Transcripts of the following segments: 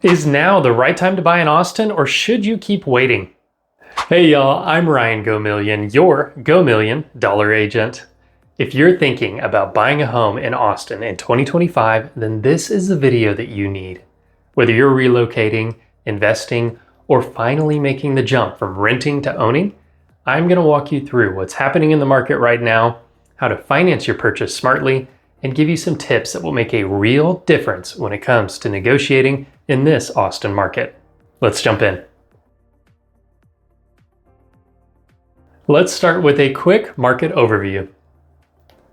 Is now the right time to buy in Austin, or should you keep waiting? Hey y'all, I'm Ryan Gomillion, your Gomillion dollar agent. If you're thinking about buying a home in Austin in 2025, then this is the video that you need. Whether you're relocating, investing, or finally making the jump from renting to owning, I'm going to walk you through what's happening in the market right now, how to finance your purchase smartly, and give you some tips that will make a real difference when it comes to negotiating in this Austin market. Let's jump in. Let's start with a quick market overview.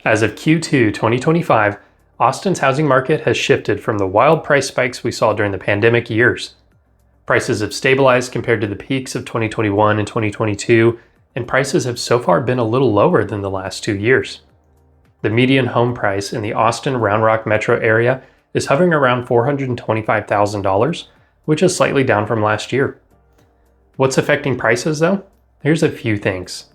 As of Q2 2025, Austin's housing market has shifted from the wild price spikes we saw during the pandemic years. Prices have stabilized compared to the peaks of 2021 and 2022, and prices have so far been a little lower than the last 2 years. The median home price in the Austin Round Rock metro area is hovering around $425,000, which is slightly down from last year. What's affecting prices though? Here's a few things.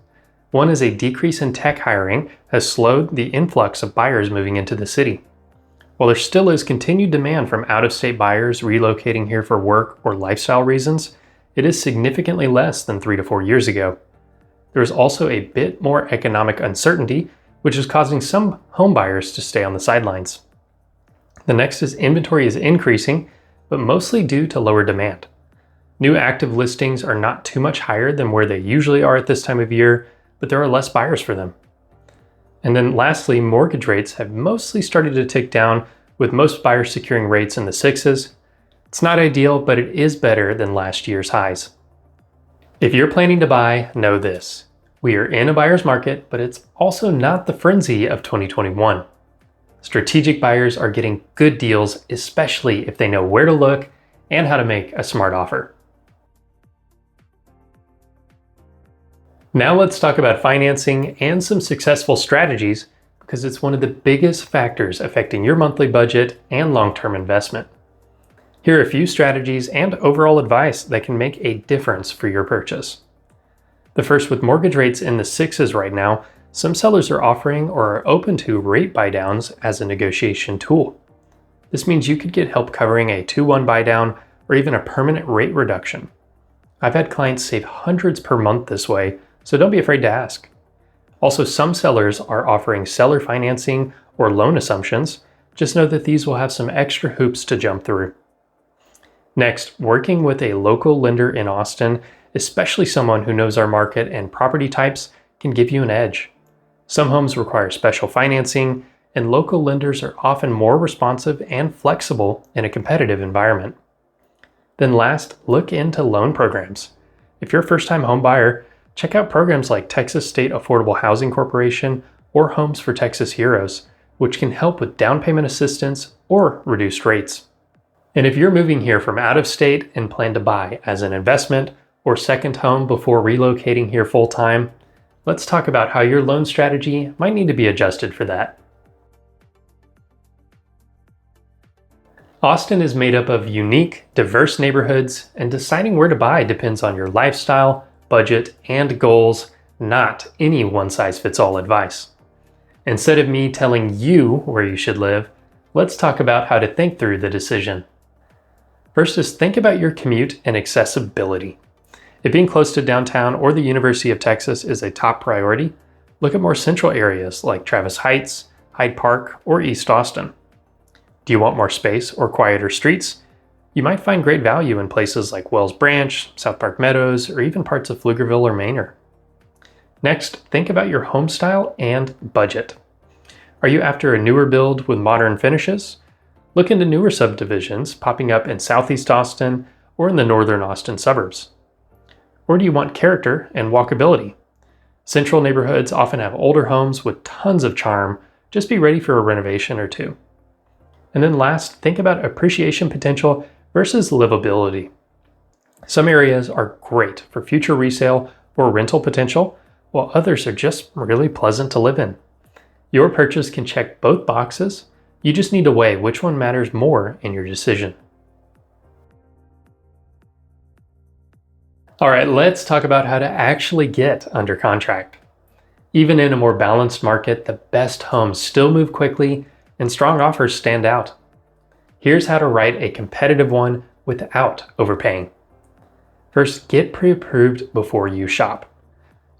One is a decrease in tech hiring has slowed the influx of buyers moving into the city. While there still is continued demand from out-of-state buyers relocating here for work or lifestyle reasons, it is significantly less than 3 to 4 years ago. There is also a bit more economic uncertainty, which is causing some home buyers to stay on the sidelines. The next is inventory is increasing, but mostly due to lower demand. New active listings are not too much higher than where they usually are at this time of year, but there are less buyers for them. And then lastly, mortgage rates have mostly started to tick down, with most buyers securing rates in the 6s. It's not ideal, but it is better than last year's highs. If you're planning to buy, know this. We are in a buyer's market, but it's also not the frenzy of 2021. Strategic buyers are getting good deals, especially if they know where to look and how to make a smart offer. Now let's talk about financing and some successful strategies, because it's one of the biggest factors affecting your monthly budget and long-term investment. Here are a few strategies and overall advice that can make a difference for your purchase. The first, with mortgage rates in the 6s right now, some sellers are offering or are open to rate buydowns as a negotiation tool. This means you could get help covering a 2-1 buydown or even a permanent rate reduction. I've had clients save hundreds per month this way, so don't be afraid to ask. Also, some sellers are offering seller financing or loan assumptions. Just know that these will have some extra hoops to jump through. Next, working with a local lender in Austin, especially someone who knows our market and property types, can give you an edge. Some homes require special financing, and local lenders are often more responsive and flexible in a competitive environment. Then last, look into loan programs. If you're a first-time home buyer, check out programs like Texas State Affordable Housing Corporation or Homes for Texas Heroes, which can help with down payment assistance or reduced rates. And if you're moving here from out of state and plan to buy as an investment or second home before relocating here full-time, let's talk about how your loan strategy might need to be adjusted for that. Austin is made up of unique, diverse neighborhoods, and deciding where to buy depends on your lifestyle, budget, and goals, not any one-size-fits-all advice. Instead of me telling you where you should live, let's talk about how to think through the decision. First is think about your commute and accessibility. If being close to downtown or the University of Texas is a top priority, look at more central areas like Travis Heights, Hyde Park, or East Austin. Do you want more space or quieter streets? You might find great value in places like Wells Branch, South Park Meadows, or even parts of Pflugerville or Manor. Next, think about your home style and budget. Are you after a newer build with modern finishes? Look into newer subdivisions popping up in Southeast Austin or in the northern Austin suburbs. Or do you want character and walkability? Central neighborhoods often have older homes with tons of charm. Just be ready for a renovation or two. And then last, think about appreciation potential versus livability. Some areas are great for future resale or rental potential, while others are just really pleasant to live in. Your purchase can check both boxes. You just need to weigh which one matters more in your decision. All right, let's talk about how to actually get under contract. Even in a more balanced market, the best homes still move quickly and strong offers stand out. Here's how to write a competitive one without overpaying. First, get pre-approved before you shop.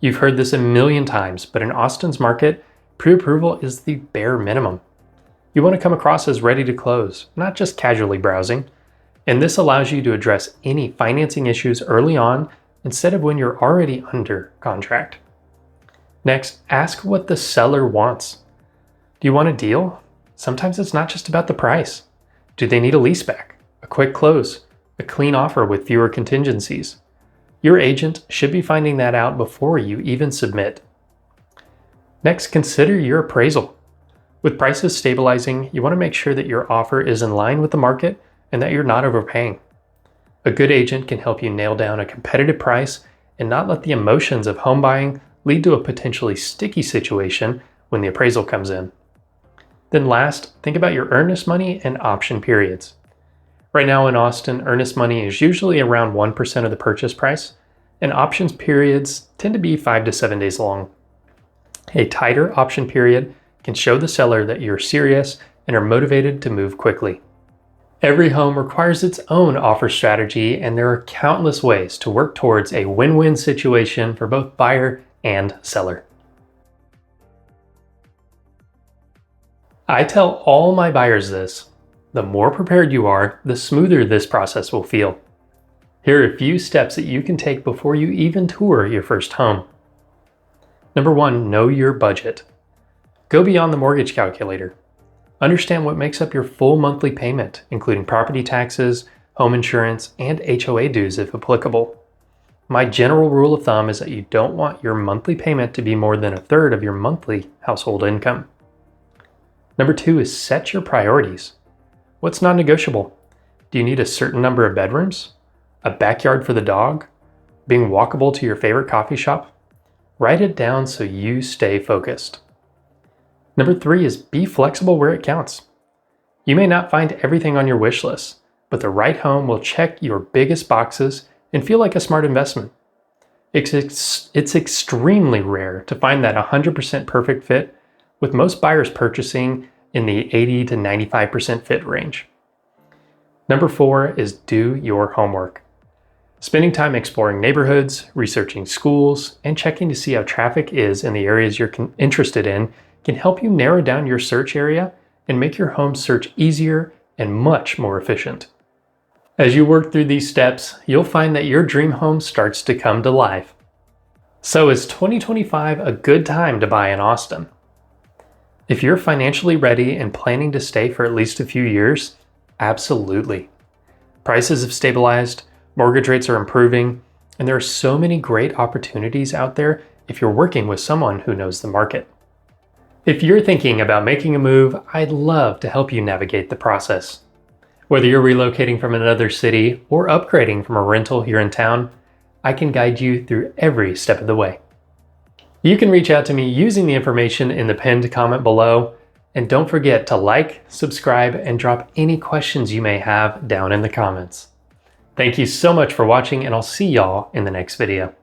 You've heard this a million times, but in Austin's market, pre-approval is the bare minimum. You want to come across as ready to close, not just casually browsing. And this allows you to address any financing issues early on instead of when you're already under contract. Next, ask what the seller wants. Do you want a deal? Sometimes it's not just about the price. Do they need a leaseback, a quick close, a clean offer with fewer contingencies? Your agent should be finding that out before you even submit. Next, consider your appraisal. With prices stabilizing, you want to make sure that your offer is in line with the market and that you're not overpaying. A good agent can help you nail down a competitive price and not let the emotions of home buying lead to a potentially sticky situation when the appraisal comes in. Then last, think about your earnest money and option periods. Right now in Austin, earnest money is usually around 1% of the purchase price, and options periods tend to be 5 to 7 days long. A tighter option period can show the seller that you're serious and are motivated to move quickly. Every home requires its own offer strategy, and there are countless ways to work towards a win-win situation for both buyer and seller. I tell all my buyers this: the more prepared you are, the smoother this process will feel. Here are a few steps that you can take before you even tour your first home. Number 1, know your budget. Go beyond the mortgage calculator. Understand what makes up your full monthly payment, including property taxes, home insurance, and HOA dues if applicable. My general rule of thumb is that you don't want your monthly payment to be more than a third of your monthly household income. Number 2 is set your priorities. What's non-negotiable? Do you need a certain number of bedrooms? A backyard for the dog? Being walkable to your favorite coffee shop? Write it down so you stay focused. Number 3 is be flexible where it counts. You may not find everything on your wish list, but the right home will check your biggest boxes and feel like a smart investment. It's extremely rare to find that 100% perfect fit, with most buyers purchasing in the 80 to 95% fit range. Number 4 is do your homework. Spending time exploring neighborhoods, researching schools, and checking to see how traffic is in the areas you're interested in can help you narrow down your search area and make your home search easier and much more efficient. As you work through these steps, you'll find that your dream home starts to come to life. So is 2025 a good time to buy in Austin? If you're financially ready and planning to stay for at least a few years, absolutely. Prices have stabilized, mortgage rates are improving, and there are so many great opportunities out there if you're working with someone who knows the market. If you're thinking about making a move, I'd love to help you navigate the process. Whether you're relocating from another city or upgrading from a rental here in town, I can guide you through every step of the way. You can reach out to me using the information in the pinned comment below, and don't forget to like, subscribe, and drop any questions you may have down in the comments. Thank you so much for watching, and I'll see y'all in the next video.